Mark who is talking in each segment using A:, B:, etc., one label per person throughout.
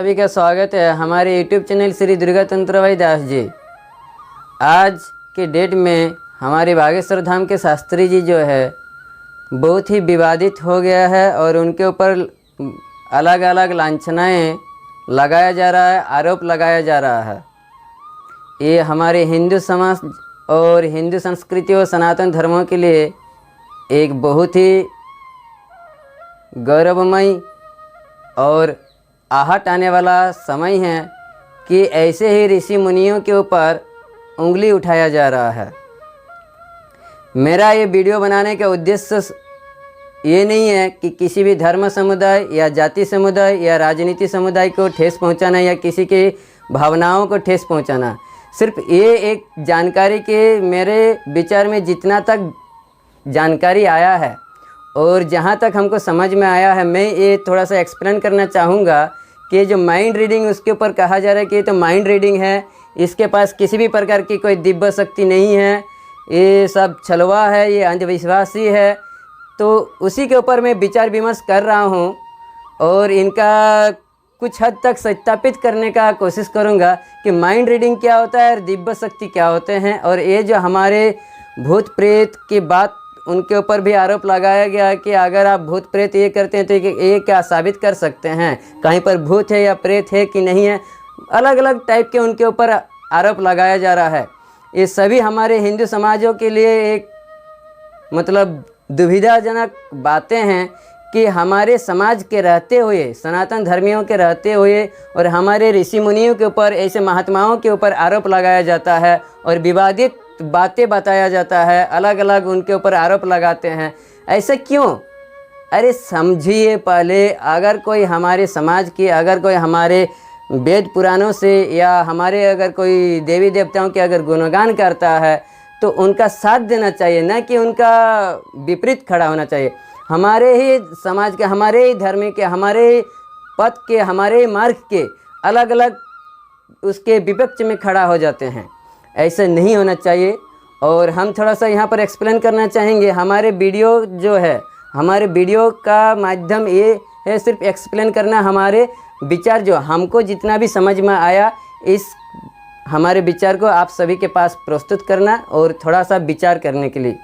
A: सभी का स्वागत है हमारे YouTube चैनल श्री दुर्गा तंत्र भाई दास जी। आज के डेट में हमारे बागेश्वर धाम के शास्त्री जी जो है बहुत ही विवादित हो गया है और उनके ऊपर अलग अलग लांछनाएं लगाया जा रहा है, आरोप लगाया जा रहा है। ये हमारे हिंदू समाज और हिंदू संस्कृति और सनातन धर्मों के लिए एक बहुत ही गौरवमय और आहट आने वाला समय है कि ऐसे ही ऋषि मुनियों के ऊपर उंगली उठाया जा रहा है। मेरा ये वीडियो बनाने का उद्देश्य ये नहीं है कि किसी भी धर्म समुदाय या जाति समुदाय या राजनीति समुदाय को ठेस पहुंचाना या किसी की भावनाओं को ठेस पहुंचाना। सिर्फ ये एक जानकारी के मेरे विचार में जितना तक जानकारी आया है और जहाँ तक हमको समझ में आया है, मैं ये थोड़ा सा एक्सप्लेन करना चाहूँगा कि जो माइंड रीडिंग उसके ऊपर कहा जा रहा है कि ये तो माइंड रीडिंग है, इसके पास किसी भी प्रकार की कोई दिव्य शक्ति नहीं है, ये सब छलवा है, ये अंधविश्वासी है। तो उसी के ऊपर मैं विचार विमर्श कर रहा हूँ और इनका कुछ हद तक सत्यापित करने का कोशिश करूँगा कि माइंड रीडिंग क्या होता है और दिव्य शक्ति क्या होते हैं। और ये जो हमारे भूत प्रेत की बात उनके ऊपर भी आरोप लगाया गया कि अगर आप भूत प्रेत ये करते हैं तो ये क्या साबित कर सकते हैं कहीं पर भूत है या प्रेत है कि नहीं है। अलग अलग टाइप के उनके ऊपर आरोप लगाया जा रहा है। ये सभी हमारे हिंदू समाजों के लिए एक मतलब दुविधाजनक बातें हैं कि हमारे समाज के रहते हुए, सनातन धर्मियों के रहते हुए और हमारे ऋषि मुनियों के ऊपर, ऐसे महात्माओं के ऊपर आरोप लगाया जाता है और विवादित बातें बताया जाता है, अलग अलग उनके ऊपर आरोप लगाते हैं। ऐसा क्यों? अरे समझिए पहले, अगर कोई हमारे समाज की, अगर कोई हमारे वेद पुराणों से या हमारे अगर कोई देवी देवताओं के अगर गुणगान करता है तो उनका साथ देना चाहिए, न कि उनका विपरीत खड़ा होना चाहिए। हमारे ही समाज के, हमारे ही धर्म के, हमारे ही पथ के, हमारे ही मार्ग के अलग अलग उसके विपक्ष में खड़ा हो जाते हैं। ऐसा नहीं होना चाहिए। और हम थोड़ा सा यहाँ पर एक्सप्लेन करना चाहेंगे। हमारे वीडियो जो है, हमारे वीडियो का माध्यम ये है सिर्फ एक्सप्लेन करना, हमारे विचार जो हमको जितना भी समझ में आया, इस हमारे विचार को आप सभी के पास प्रस्तुत करना और थोड़ा सा विचार करने के लिए।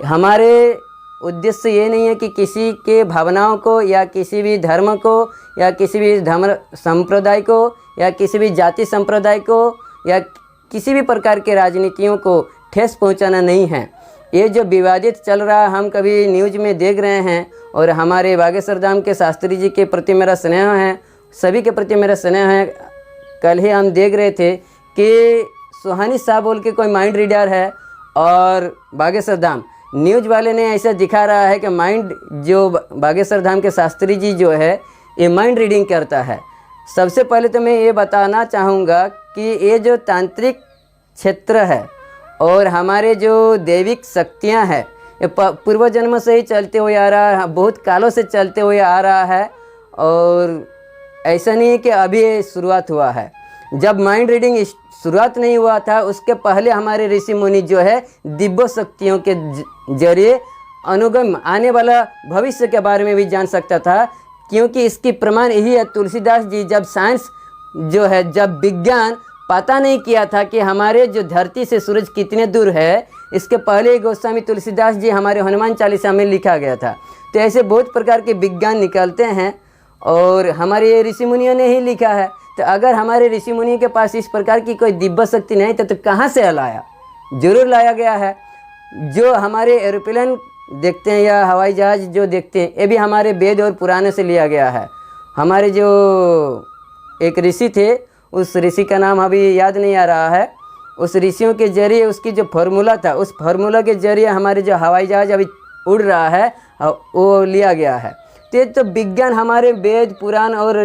A: हमारे उद्देश्य ये नहीं है कि किसी के भावनाओं को या किसी भी धर्म को या किसी भी धर्म संप्रदाय को या किसी भी जाति संप्रदाय को या किसी भी प्रकार के राजनीतियों को ठेस पहुंचाना नहीं है। ये जो विवादित चल रहा हम कभी न्यूज़ में देख रहे हैं और हमारे बागेश्वर धाम के शास्त्री जी के प्रति मेरा स्नेह है, सभी के प्रति मेरा स्नेह है। कल ही हम देख रहे थे कि सुहानी साहब बोल के कोई माइंड रीडर है और बागेश्वर धाम न्यूज़ वाले ने ऐसा दिखा रहा है कि माइंड जो बागेश्वर धाम के शास्त्री जी जो है ये माइंड रीडिंग करता है। सबसे पहले तो मैं ये बताना चाहूँगा कि ये जो तांत्रिक क्षेत्र है और हमारे जो दैविक शक्तियाँ हैं, ये पूर्व जन्म से ही चलते हुए आ रहा है, बहुत कालों से चलते हुए आ रहा है। और ऐसा नहीं है कि अभी ये शुरुआत हुआ है। जब माइंड रीडिंग शुरुआत नहीं हुआ था, उसके पहले हमारे ऋषि मुनि जो है दिव्य शक्तियों के जरिए अनुगम आने वाला भविष्य के बारे में भी जान सकता था, क्योंकि इसकी प्रमाण यही है। तुलसीदास जी जब साइंस जो है, जब विज्ञान पता नहीं किया था कि हमारे जो धरती से सूरज कितने दूर है, इसके पहले गोस्वामी तुलसीदास जी हमारे हनुमान चालीसा में लिखा गया था। तो ऐसे बहुत प्रकार के विज्ञान निकलते हैं और हमारे ऋषि मुनियों ने ही लिखा है। तो अगर हमारे ऋषि मुनियों के पास इस प्रकार की कोई दिव्य शक्ति नहीं था तो कहाँ से लाया? जरूर लाया गया है। जो हमारे एरोप्लेन देखते हैं या हवाई जहाज़ जो देखते हैं, ये भी हमारे वेद और पुराने से लिया गया है। हमारे जो एक ऋषि थे, उस ऋषि का नाम अभी याद नहीं आ रहा है, उस ऋषियों के जरिए उसकी जो फार्मूला था, उस फार्मूला के जरिए हमारे जो हवाई जहाज़ अभी उड़ रहा है वो लिया गया है। तो विज्ञान हमारे वेद पुराण और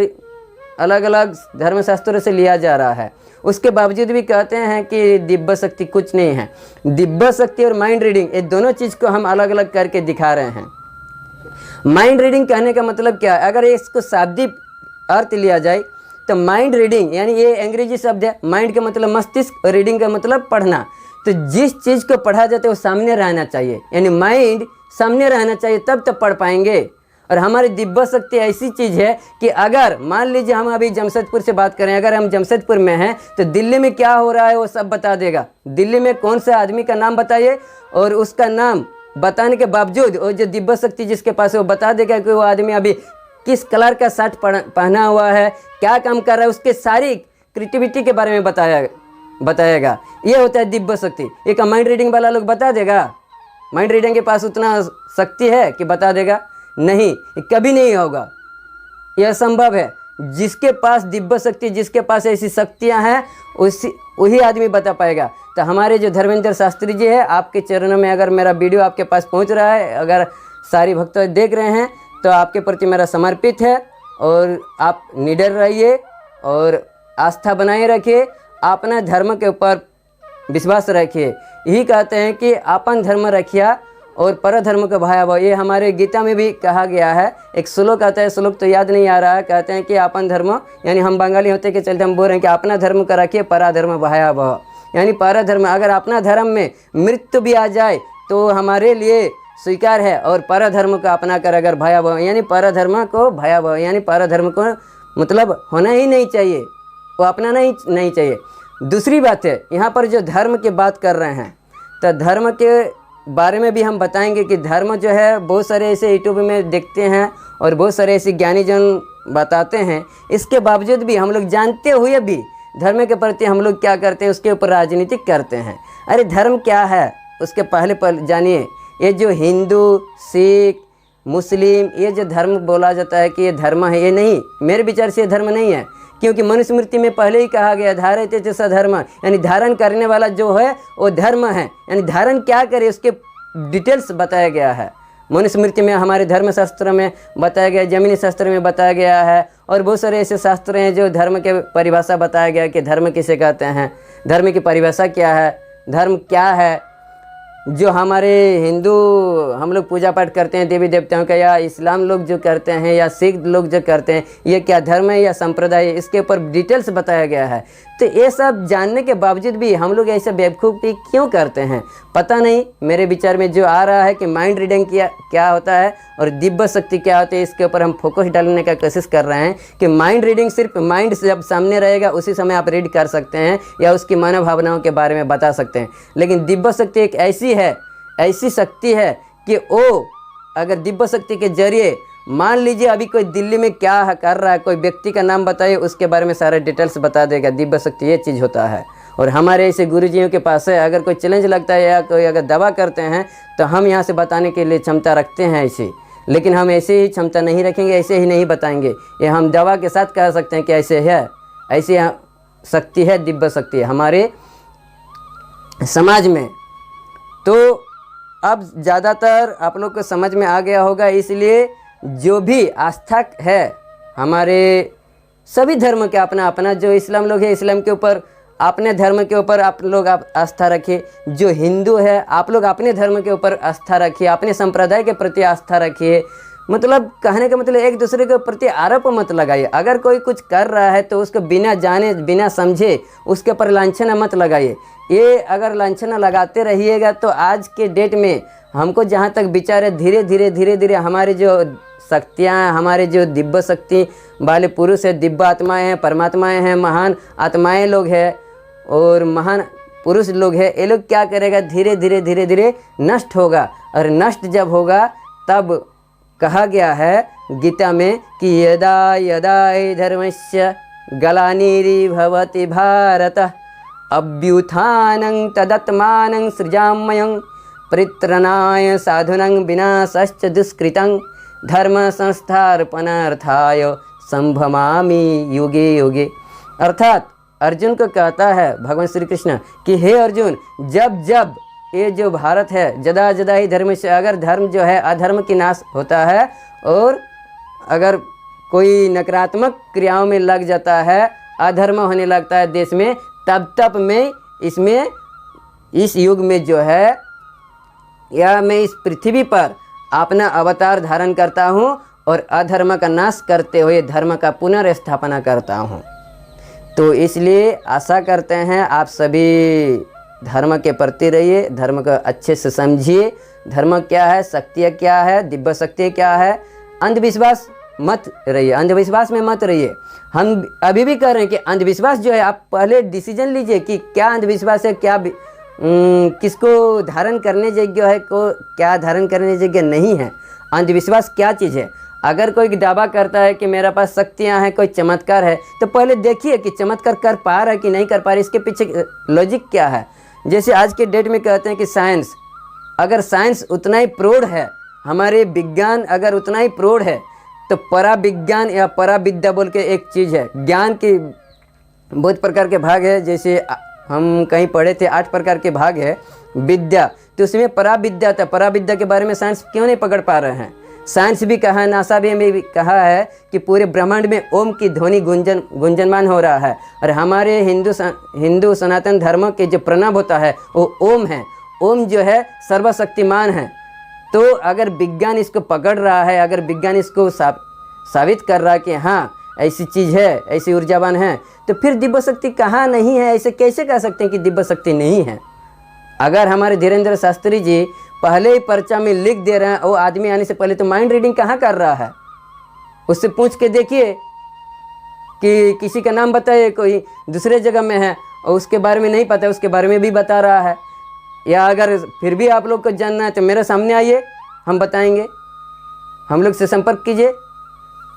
A: अलग अलग धर्मशास्त्रों से लिया जा रहा है। उसके बावजूद भी कहते हैं कि दिव्य शक्ति कुछ नहीं है। दिव्य शक्ति और माइंड रीडिंग, ये दोनों चीज़ को हम अलग अलग करके दिखा रहे हैं। माइंड रीडिंग कहने का मतलब क्या है? अगर इसको शाब्दिक अर्थ लिया जाए तो माइंड रीडिंग यानी ये अंग्रेजी शब्द है। माइंड का मतलब मस्तिष्क और रीडिंग का मतलब पढ़ना। तो जिस चीज़ को पढ़ा जाता है वो सामने रहना चाहिए, यानी माइंड सामने रहना चाहिए, तब तो पढ़ पाएंगे। और हमारी दिव्य शक्ति ऐसी चीज़ है कि अगर मान लीजिए हम अभी जमशेदपुर से बात करें, अगर हम जमशेदपुर में हैं तो दिल्ली में क्या हो रहा है वो सब बता देगा। दिल्ली में कौन से आदमी का नाम बताइए, और उसका नाम बताने के बावजूद वो जो दिव्य शक्ति जिसके पास है वो बता देगा कि वो आदमी अभी किस कलर का शर्ट पहना हुआ है, क्या काम कर रहा है, उसके सारी क्रिएटिविटी के बारे में बताएगा। ये होता है दिव्य शक्ति। एक माइंड रीडिंग वाला लोग बता देगा? माइंड रीडिंग के पास उतना शक्ति है कि बता देगा? नहीं, कभी नहीं होगा, यह असंभव है। जिसके पास दिव्य शक्ति, जिसके पास ऐसी शक्तियां हैं, वही आदमी बता पाएगा। तो हमारे जो धर्मेंद्र शास्त्री जी है, आपके चरणों में अगर मेरा वीडियो आपके पास पहुंच रहा है, अगर सारी भक्त देख रहे हैं, तो आपके प्रति मेरा समर्पित है। और आप निडर रहिए और आस्था बनाए रखिए, अपना धर्म के ऊपर विश्वास रखिए। यही कहते हैं कि अपन धर्म रखिया और पर धर्म का भयावह। ये हमारे गीता में भी कहा गया है। एक श्लोक आता है, श्लोक तो याद नहीं आ रहा है। कहते हैं कि अपन धर्म, यानी हम बंगाली होते के चलते हम बोल रहे हैं कि अपना धर्म का रखिए, परा धर्म भयावह। यानी पर धर्म, अगर अपना धर्म में मृत्यु भी आ जाए तो हमारे लिए स्वीकार है, और पर धर्म को अपना कर अगर भयावह, यानी पर धर्म को भयावह, यानी पर धर्म को मतलब होना ही नहीं चाहिए, वो अपनाना ही नहीं चाहिए। दूसरी बात है, यहाँ पर जो धर्म की बात कर रहे हैं, तो धर्म के बारे में भी हम बताएंगे कि धर्म जो है बहुत सारे ऐसे यूट्यूब में देखते हैं और बहुत सारे ऐसे ज्ञानी जन बताते हैं। इसके बावजूद भी हम लोग जानते हुए भी धर्म के प्रति हम लोग क्या करते हैं, उसके ऊपर राजनीति करते हैं। अरे धर्म क्या है उसके पहले पर जानिए। ये जो हिंदू, सिख, मुस्लिम, ये जो धर्म बोला जाता है कि ये धर्म है, ये नहीं, मेरे विचार से ये धर्म नहीं है। क्योंकि मनुस्मृति में पहले ही कहा गया धारयते च स धर्म, यानी धारण करने वाला जो है वो धर्म है। यानी धारण क्या करे उसके डिटेल्स बताया गया है मनुस्मृति में, हमारे धर्मशास्त्र में बताया गया, जमीनी शास्त्र में बताया गया है, और बहुत सारे ऐसे शास्त्र हैं जो धर्म के परिभाषा बताया गया कि धर्म किसे कहते हैं, धर्म की परिभाषा क्या है, धर्म क्या है। जो हमारे हिंदू हम लोग पूजा पाठ करते हैं देवी देवताओं का, या इस्लाम लोग जो करते हैं, या सिख लोग जो करते हैं, ये क्या धर्म है या संप्रदाय है, इसके ऊपर डिटेल्स बताया गया है। तो ये सब जानने के बावजूद भी हम लोग ऐसे बेवकूफ़ी क्यों करते हैं पता नहीं। मेरे विचार में जो आ रहा है कि माइंड रीडिंग क्या होता है और दिव्य शक्ति क्या होती है, इसके ऊपर हम फोकस डालने का कोशिश कर रहे हैं कि माइंड रीडिंग सिर्फ माइंड से जब सामने रहेगा उसी समय आप रीड कर सकते हैं या उसकी मानव भावनाओं के बारे में बता सकते हैं। लेकिन दिव्य शक्ति एक ऐसी शक्ति है कि वो अगर दिव्य शक्ति के जरिए, मान लीजिए अभी कोई दिल्ली में क्या कर रहा है, कोई व्यक्ति का नाम बताइए, उसके बारे में सारे डिटेल्स बता देगा। दिव्य शक्ति ये चीज़ होता है। और हमारे ऐसे गुरुजियों के पास है, अगर कोई चैलेंज लगता है या कोई अगर दवा करते हैं तो हम यहाँ से बताने के लिए क्षमता रखते हैं ऐसे, लेकिन हम ऐसे ही क्षमता नहीं रखेंगे, ऐसे ही नहीं बताएंगे। ये हम दवा के साथ कह सकते हैं कि ऐसे है, ऐसी शक्ति है, दिव्य शक्ति है हमारे समाज में। तो अब ज़्यादातर आप लोग को समझ में आ गया होगा, इसलिए जो भी आस्था है हमारे सभी धर्म के अपना अपना, जो इस्लाम लोग है इस्लाम के ऊपर, अपने धर्म के ऊपर आप लोग आस्था रखिए। जो हिंदू है आप लोग अपने धर्म के ऊपर आस्था रखिए, अपने संप्रदाय के प्रति आस्था रखिए। मतलब कहने का मतलब एक दूसरे के प्रति आरोप मत लगाइए। अगर कोई कुछ कर रहा है तो उसको बिना जाने बिना समझे उसके ऊपर लांछना मत लगाइए। ये अगर लांछना लगाते रहिएगा तो आज के डेट में हमको जहाँ तक विचार है, धीरे धीरे हमारी जो शक्तियाँ, हमारे जो दिव्य शक्ति वाले पुरुष है, दिव्य आत्माएं हैं, परमात्माएं हैं, महान आत्माएं लोग हैं और महान पुरुष लोग हैं, ये लोग क्या करेगा, धीरे धीरे नष्ट होगा। और नष्ट जब होगा तब कहा गया है गीता में कि यदा यदा धर्मस्य ग्लानिर्भवति भवति भारत अभ्युत्थानं तदात्मानं सृजाम्यहं परित्राणाय साधूनां विनाशाश्च दुष्कृतं धर्म संस्थापनार्थाय संभवामि युगे युगे। अर्थात अर्जुन को कहता है भगवान श्री कृष्ण कि हे अर्जुन, जब जब ये जो भारत है, जदा जदा ही धर्म से, अगर धर्म जो है अधर्म की नाश होता है और अगर कोई नकारात्मक क्रियाओं में लग जाता है, अधर्म होने लगता है देश में, तब मैं इसमें इस युग में जो है या मैं इस पृथ्वी पर अपना अवतार धारण करता हूँ और अधर्म का नाश करते हुए धर्म का पुनर्स्थापना करता हूँ। तो इसलिए आशा करते हैं आप सभी धर्म के प्रति रहिए, धर्म को अच्छे से समझिए। धर्म क्या है, शक्तियाँ क्या है, दिव्य शक्ति क्या है, अंधविश्वास मत रहिए, अंधविश्वास में मत रहिए। हम अभी भी कह रहे हैं कि अंधविश्वास जो है, आप पहले डिसीजन लीजिए कि क्या अंधविश्वास है, क्या किसको धारण करने योग्य है, को क्या धारण करने योग्य नहीं है। अंधविश्वास क्या चीज़ है। अगर कोई दावा करता है कि मेरे पास शक्तियाँ हैं, कोई चमत्कार है, तो पहले देखिए कि चमत्कार कर पा रहा है कि नहीं कर पा रहा है, इसके पीछे लॉजिक क्या है। जैसे आज के डेट में कहते हैं कि साइंस, अगर साइंस उतना ही प्रौढ़ है, हमारे विज्ञान अगर उतना ही प्रौढ़ है, तो पराविज्ञान या पराविद्या बोल के एक चीज़ है। ज्ञान की बहुत प्रकार के भाग है, जैसे हम कहीं पढ़े थे 8 प्रकार के भाग है विद्या, तो उसमें पराविद्या था। पराविद्या के बारे में साइंस क्यों नहीं पकड़ पा रहे हैं। साइंस भी कहा है, नासा भी कहा है कि पूरे ब्रह्मांड में ओम की ध्वनि गुंजनमान हो रहा है। और हमारे हिंदू सनातन धर्म के जो प्रणव होता है वो ओम है। ओम जो है सर्वशक्तिमान है। तो अगर विज्ञान इसको पकड़ रहा है, अगर विज्ञान इसको साबित कर रहा है कि हाँ ऐसी चीज़ है, ऐसी ऊर्जावान है, तो फिर दिव्य शक्ति कहाँ नहीं है। ऐसे कैसे कह सकते हैं कि दिव्य शक्ति नहीं है। अगर हमारे धीरेन्द्र शास्त्री जी पहले ही पर्चा में लिख दे रहे हैं, वो आदमी आने से पहले तो माइंड रीडिंग कहाँ कर रहा है, उससे पूछ के देखिए कि किसी का नाम बताइए, कोई दूसरे जगह में है और उसके बारे में नहीं पता है, उसके बारे में भी बता रहा है। या अगर फिर भी आप लोग को जानना है तो मेरे सामने आइए, हम बताएंगे, हम लोग से संपर्क कीजिए।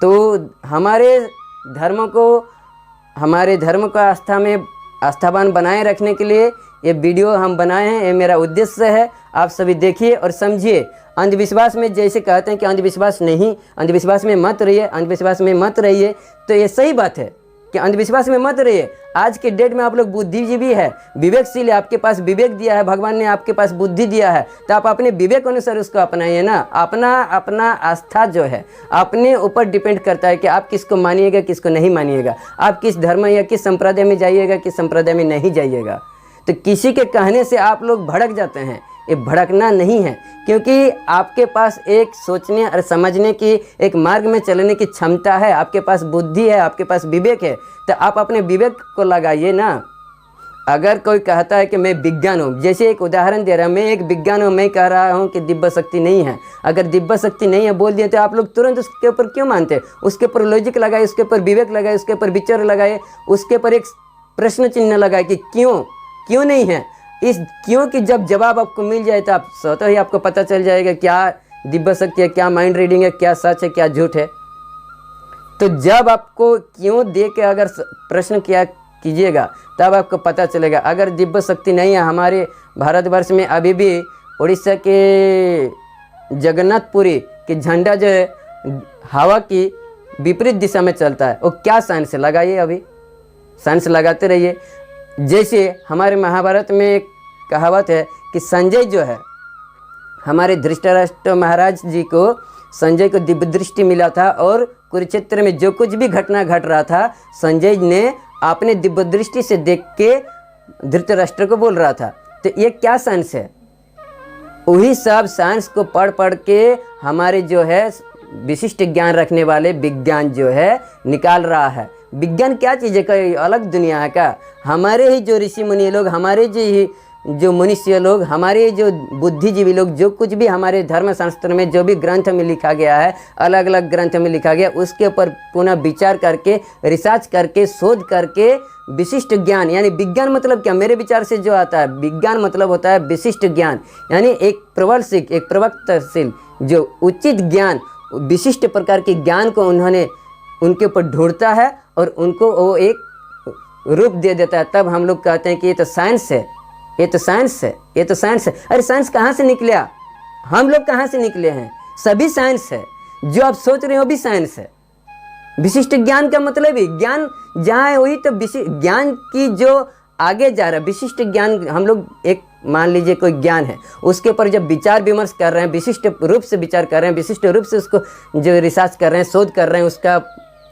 A: तो हमारे धर्म को आस्थावान बनाए रखने के लिए ये वीडियो हम बनाए हैं, ये मेरा उद्देश्य है। आप सभी देखिए और समझिए। अंधविश्वास में जैसे कहते हैं कि अंधविश्वास नहीं, अंधविश्वास में मत रहिए, अंधविश्वास में मत रहिए, तो ये सही बात है कि अंधविश्वास में मत रहिए। आज के डेट में आप लोग बुद्धिजीवी है, विवेकशील है, आपके पास विवेक दिया है, भगवान ने आपके पास बुद्धि दिया है, तो आप अपने विवेक अनुसार उसको अपनाइए ना। अपना आस्था जो है अपने ऊपर डिपेंड करता है कि आप किसको मानिएगा, किसको नहीं मानिएगा, आप किस धर्म या किस संप्रदाय में जाइएगा, किस संप्रदाय में नहीं जाइएगा। तो किसी के कहने से आप लोग भड़क जाते हैं, ये भड़कना नहीं है, क्योंकि आपके पास एक सोचने और समझने की, एक मार्ग में चलने की क्षमता है, आपके पास बुद्धि है, आपके पास विवेक है, तो आप अपने विवेक को लगाइए ना। अगर कोई कहता है कि मैं विज्ञान हूँ, जैसे एक उदाहरण दे रहा हूँ, मैं एक विज्ञान हूँ, मैं कह रहा हूँ कि दिव्य शक्ति नहीं है। अगर दिव्य शक्ति नहीं है बोल दिए तो आप लोग तुरंत उसके ऊपर क्यों मानते। उसके ऊपर लॉजिक लगाए, उसके ऊपर विवेक लगाए, उसके ऊपर विचार लगाए, उसके ऊपर एक प्रश्न चिन्ह लगाए कि क्यों नहीं है। इस क्यों की जब जवाब आपको मिल जाए तो आप स्वतः ही आपको पता चल जाएगा क्या दिव्य शक्ति है, क्या माइंड रीडिंग है, क्या सच है, क्या झूठ है। तो जब आपको क्यों दे के अगर प्रश्न किया कीजिएगा तब आपको पता चलेगा। अगर दिव्य शक्ति नहीं है, हमारे भारतवर्ष में अभी भी उड़ीसा के जगन्नाथपुरी की झंडा जो है हवा की विपरीत दिशा में चलता है, वो क्या साइंस लगाइए, अभी साइंस लगाते रहिए। जैसे हमारे महाभारत में एक कहावत है कि संजय जो है, हमारे धृतराष्ट्र महाराज जी को, संजय को दिव्य दृष्टि मिला था और कुरुक्षेत्र में जो कुछ भी घटना घट रहा था, संजय ने अपने दिव्य दृष्टि से देख के धृतराष्ट्र को बोल रहा था। तो ये क्या साइंस है। वही सब साइंस को पढ़ के हमारे जो है विशिष्ट ज्ञान रखने वाले विज्ञान जो है निकाल रहा है। विज्ञान क्या चीज़ है, कोई अलग दुनिया है क्या। हमारे ही जो ऋषि मुनि लोग, हमारे जो मनुष्य लोग, हमारे जो बुद्धिजीवी लोग, जो कुछ भी हमारे धर्म शास्त्र में जो भी ग्रंथ में लिखा गया है, अलग अलग ग्रंथ में लिखा गया, उसके ऊपर पुनः विचार करके, रिसर्च करके, शोध करके विशिष्ट ज्ञान, यानी विज्ञान मतलब क्या, मेरे विचार से जो आता है विज्ञान मतलब होता है विशिष्ट ज्ञान, यानी एक प्रबलशील, एक प्रवक्तशील, जो उचित ज्ञान, विशिष्ट प्रकार के ज्ञान को उन्होंने उनके ऊपर ढूंढता है और उनको वो एक रूप दे देता है। तब हम लोग कहते हैं कि ये तो साइंस है, ये तो साइंस है, ये तो साइंस है। अरे साइंस कहाँ से निकला, हम लोग कहाँ से निकले हैं, सभी साइंस है। जो आप सोच रहे हो भी साइंस है। विशिष्ट ज्ञान का मतलब ही ज्ञान जहाँ है वही तो ज्ञान की जो आगे जा रहा है। विशिष्ट ज्ञान हम लोग, एक मान लीजिए कोई ज्ञान है, उसके ऊपर जब विचार विमर्श कर रहे हैं, विशिष्ट रूप से विचार कर रहे हैं, विशिष्ट रूप से उसको जो रिसर्च कर रहे हैं, शोध कर रहे हैं, उसका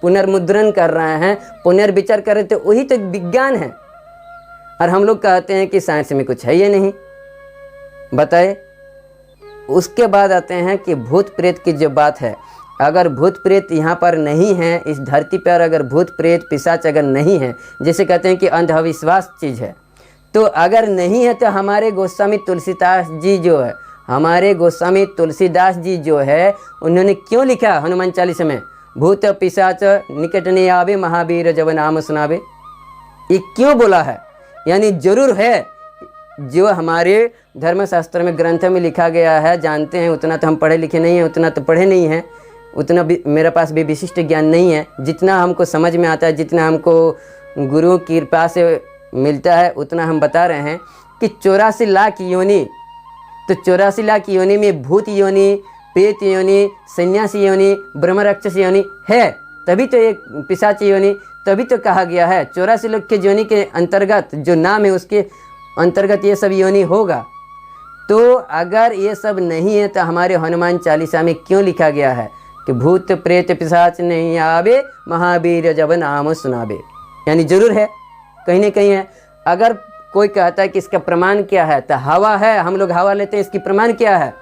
A: पुनर्मुद्रण कर रहे हैं, पुनर्विचार कर रहे हैं, तो वही तो विज्ञान है। और हम लोग कहते हैं कि साइंस में कुछ है ये नहीं। बताए। उसके बाद आते हैं कि भूत प्रेत की जो बात है, अगर भूत प्रेत यहाँ पर नहीं है, इस धरती पर अगर भूत प्रेत पिशाच अगर नहीं है, जैसे कहते हैं कि अंधविश्वास चीज़ है, तो अगर नहीं है तो हमारे गोस्वामी तुलसीदास जी जो है, हमारे गोस्वामी तुलसीदास जी जो है उन्होंने क्यों लिखा हनुमान चालीसा में, भूत पिशाच निकट नहीं आवे महावीर जब नाम सुनावे, ये क्यों बोला है? यानी जरूर है, जो हमारे धर्मशास्त्र में ग्रंथ में लिखा गया है जानते हैं, उतना तो हम पढ़े लिखे नहीं हैं, उतना तो पढ़े नहीं हैं, उतना भी मेरे पास भी विशिष्ट ज्ञान नहीं है। जितना हमको समझ में आता है, जितना हमको गुरुओं की कृपा से मिलता है, उतना हम बता रहे हैं कि 84 लाख योनि, तो 84 लाख योनि में भूत योनि, प्रेत योनि, सन्यासी योनि, ब्रह्म राक्षस योनि है, तभी तो एक पिशाच योनि, तभी तो कहा गया है 84 लाख के योनि के अंतर्गत जो नाम है उसके अंतर्गत ये सब योनि होगा। तो अगर ये सब नहीं है तो हमारे हनुमान चालीसा में क्यों लिखा गया है कि भूत प्रेत पिशाच नहीं आवे महावीर जब नाम सुनावे? यानी जरूर है, कहीं ना कहीं है। अगर कोई कहता है कि इसका प्रमाण क्या है, तो हवा है, हम लोग हवा लेते हैं, इसकी प्रमाण क्या है?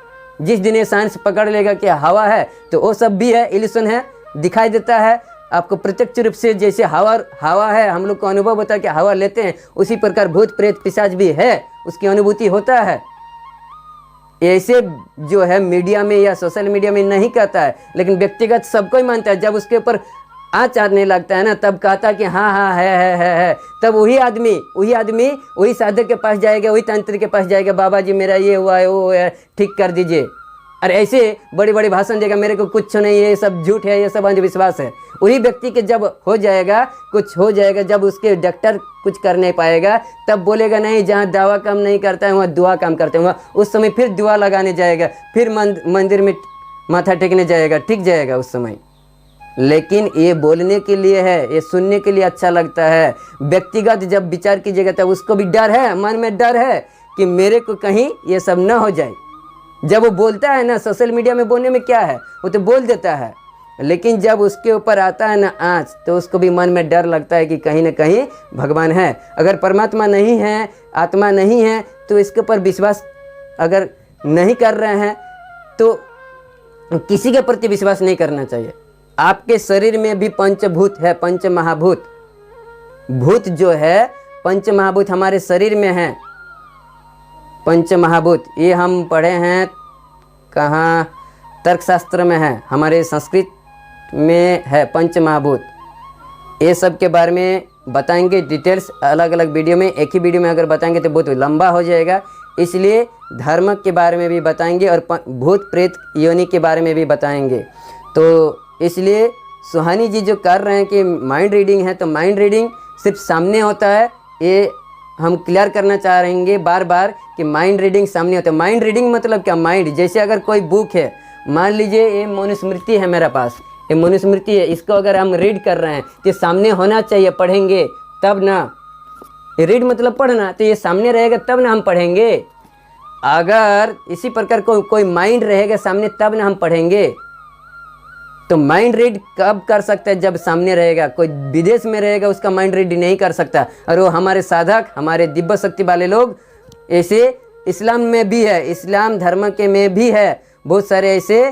A: जिस दिन ये साइंस पकड़ लेगा कि हवा है तो वो सब भी है, इल्यूशन है, दिखाई देता है आपको प्रत्यक्ष रूप से। जैसे हवा है, हम लोग को अनुभव होता है कि हवा लेते हैं, उसी प्रकार भूत प्रेत पिशाच भी है, उसकी अनुभूति होता है। ऐसे जो है मीडिया में या सोशल मीडिया में नहीं कहता है, लेकिन व्यक्तिगत सबको ही मानता है। जब उसके ऊपर आँच आने लगता है ना, तब कहता है कि हाँ हाँ है। तब वही आदमी वही साधक के पास जाएगा, वही तंत्र के पास जाएगा, बाबा जी मेरा ये हुआ है, वो है, ठीक कर दीजिए। अरे ऐसे बड़े बड़े भाषण देगा, मेरे को कुछ नहीं है, ये सब झूठ है, ये सब अंधविश्वास है। वही व्यक्ति के जब हो जाएगा, कुछ हो जाएगा, जब उसके डॉक्टर कुछ कर नहीं पाएगा, तब बोलेगा नहीं, जहाँ दवा काम नहीं करता है वहाँ दुआ काम करते हैं, उस समय फिर दुआ लगाने जाएगा, फिर मंदिर में माथा टेकने जाएगा, ठीक जाएगा उस समय। लेकिन ये बोलने के लिए है, ये सुनने के लिए अच्छा लगता है। व्यक्तिगत जब विचार कीजिएगा तब उसको भी डर है, मन में डर है कि मेरे को कहीं ये सब न हो जाए। जब वो बोलता है ना, सोशल मीडिया में बोलने में क्या है, वो तो बोल देता है, लेकिन जब उसके ऊपर आता है ना आँच, तो उसको भी मन में डर लगता है कि कहीं ना कहीं भगवान है। अगर परमात्मा नहीं है, आत्मा नहीं है, तो इसके ऊपर विश्वास अगर नहीं कर रहे हैं तो किसी के प्रति विश्वास नहीं करना चाहिए। आपके शरीर में भी पंचभूत है, पंच महाभूत। भूत जो है पंच महाभूत हमारे शरीर में है, पंच महाभूत। ये हम पढ़े हैं कहाँ, तर्कशास्त्र में है, हमारे संस्कृत में है पंच महाभूत। ये सब के बारे में बताएंगे डिटेल्स अलग अलग वीडियो में। एक ही वीडियो में अगर बताएंगे तो बहुत लंबा हो जाएगा, इसलिए धर्म के बारे में भी बताएंगे और भूत प्रेत योनि के बारे में भी बताएंगे। तो इसलिए सुहानी जी जो कर रहे हैं कि माइंड रीडिंग है, तो माइंड रीडिंग सिर्फ सामने होता है, ये हम क्लियर करना चाह रहेंगे बार बार कि माइंड रीडिंग सामने होता है। माइंड रीडिंग मतलब क्या? माइंड, जैसे अगर कोई बुक है, मान लीजिए ये मनुस्मृति है मेरे पास, ये मनुस्मृति है, इसको अगर हम रीड कर रहे हैं तो सामने होना चाहिए, पढ़ेंगे तब ना। रीड मतलब पढ़ना, तो ये सामने रहेगा तब ना हम पढ़ेंगे। अगर इसी प्रकार कोई माइंड रहेगा सामने तब ना हम पढ़ेंगे। तो माइंड रीड कब कर सकता है? जब सामने रहेगा। कोई विदेश में रहेगा उसका माइंड रीड नहीं कर सकता। और वो हमारे साधक, हमारे दिव्य शक्ति वाले लोग, ऐसे इस्लाम में भी है, इस्लाम धर्म के में भी है, बहुत सारे ऐसे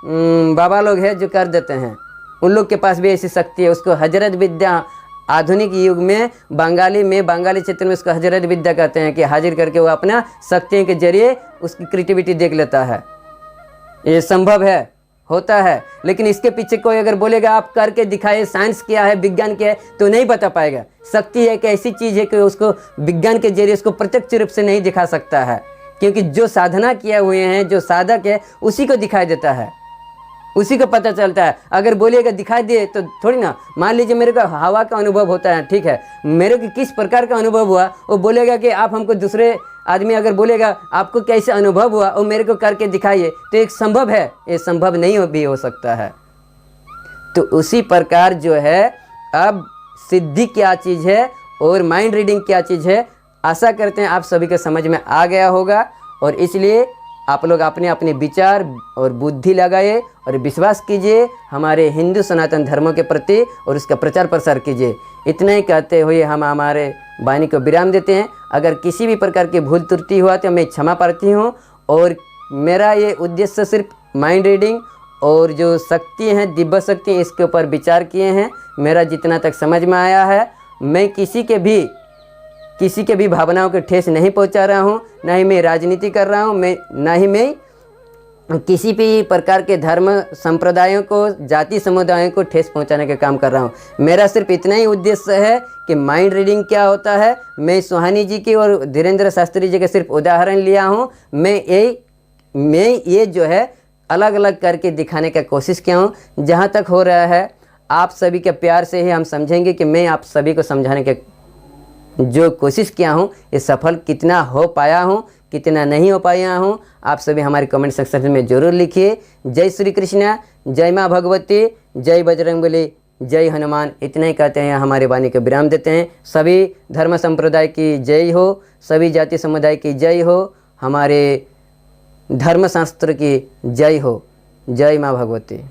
A: बाबा लोग हैं जो कर देते हैं। उन लोग के पास भी ऐसी शक्ति है, उसको हजरत विद्या, आधुनिक युग में बंगाली क्षेत्र में उसको हजरत विद्या कहते हैं, कि हाजिर करके वो अपना शक्तियों के जरिए उसकी क्रिएटिविटी देख लेता है। ये संभव है, होता है। लेकिन इसके पीछे कोई अगर बोलेगा आप करके दिखाए, साइंस क्या है, विज्ञान क्या है, तो नहीं बता पाएगा। शक्ति एक ऐसी चीज़ है कि उसको विज्ञान के जरिए उसको प्रत्यक्ष रूप से नहीं दिखा सकता है, क्योंकि जो साधना किए हुए हैं, जो साधक है, उसी को दिखाई देता है, उसी को पता चलता है। अगर बोलिएगा दिखाई दे तो थोड़ी ना। मान लीजिए मेरे को हवा का अनुभव होता है, ठीक है, मेरे को किस प्रकार का अनुभव हुआ, वो बोलेगा कि आप हमको, दूसरे आदमी अगर बोलेगा आपको कैसे अनुभव हुआ, वो मेरे को करके दिखाइए, तो एक संभव है, ये संभव नहीं भी हो सकता है। तो उसी प्रकार जो है, अब सिद्धि क्या चीज़ है और माइंड रीडिंग क्या चीज़ है, आशा करते हैं आप सभी को समझ में आ गया होगा। और इसलिए आप लोग अपने अपने विचार और बुद्धि लगाइए और विश्वास कीजिए हमारे हिंदू सनातन धर्मों के प्रति और उसका प्रचार प्रसार कीजिए। इतना ही कहते हुए हम हमारे वाणी को विराम देते हैं। अगर किसी भी प्रकार की भूल त्रुटि हुआ तो मैं क्षमा प्रार्थी हूँ। और मेरा ये उद्देश्य सिर्फ माइंड रीडिंग और जो शक्ति हैं, दिव्य शक्ति, इसके ऊपर विचार किए हैं। मेरा जितना तक समझ में आया है, मैं किसी के भी किसी के भी भावनाओं को ठेस नहीं पहुंचा रहा हूं, ना ही मैं राजनीति कर रहा हूं, ना ही मैं किसी भी प्रकार के धर्म संप्रदायों को, जाति समुदायों को ठेस पहुंचाने का काम कर रहा हूं। मेरा सिर्फ इतना ही उद्देश्य है कि माइंड रीडिंग क्या होता है, मैं सुहानी जी की और धीरेन्द्र शास्त्री जी के सिर्फ उदाहरण लिया हूं। मैं ये जो है अलग अलग करके दिखाने का कोशिश किया हूं। जहां तक हो रहा है आप सभी के प्यार से ही हम समझेंगे कि मैं आप सभी को समझाने के जो कोशिश किया हूँ ये सफल कितना हो पाया हूँ, कितना नहीं हो पाया हूँ, आप सभी हमारे कमेंट सेक्शन में ज़रूर लिखिए। जय श्री कृष्णा, जय माँ भगवती, जय बजरंगबली, जय हनुमान। इतना ही कहते हैं, हमारे वाणी को विराम देते हैं। सभी धर्म संप्रदाय की जय हो, सभी जाति समुदाय की जय हो, हमारे धर्मशास्त्र की जय हो। जय माँ भगवती।